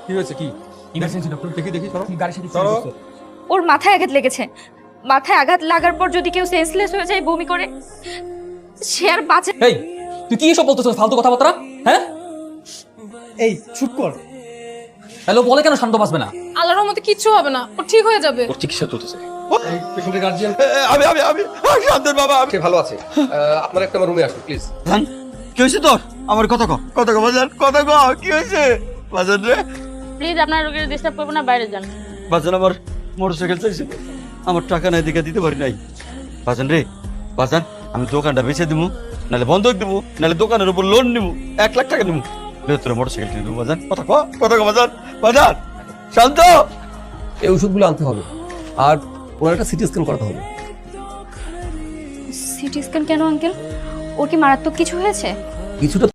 কি হয়েছে? কি ইমার্জেন্সি ডক্টর? দেখি দেখি, চলো গাড়ির সাথে চলো। ওর মাথায় আঘাত লেগেছে। মাথায় আঘাত লাগার পর যদি কেউ সেন্সলেস হয়ে যায়, বমি করে, সে আর বাঁচে। এই তুই কি এসব বলতেছিস? ফালতু কথাবার্তা। হ্যাঁ এই চুপ কর। হ্যালো, বলে কেন শান্ত বাঁচবে না? আল্লাহর রহমতে কিচ্ছু হবে না, ও ঠিক হয়ে যাবে। ওর চিকিৎসা চলতেছে। এই পেশেন্টের গার্জিয়ান আমি শান্তর বাবা, সে ভালো আছে। আপনারা একটা আমার রুমে আসুন প্লিজ। জান কি হয়েছে তোর? আমার কথা কো বাজার, কথা কো, কি হয়েছে বাজার রে? প্লিজ আপনার রোগীর ডিস্টার্ব করবেন না, বাইরে যান। বাজান আমার মোটরসাইকেল চাইছে, আমার টাকা নাই দিকে দিতে পারি নাই। বাজান রে, বাজান আমি দোকানটা বেচে দিব, নাহলে বন্ধক দিব, নাহলে দোকানের উপর লোন নিব, 1 লাখ টাকা নিব, তোর মোটরসাইকেল কিনে দেবো। বাজান কথা কো বাজার, বাজার শান্ত। এই ওষুধগুলো আনতে হবে, আর ওনার একটা সিটি স্ক্যান করাতে হবে। সিটি স্ক্যান কেন আঙ্কেল? ওর কি মারাত্মক কিছু হয়েছে? কিছুটা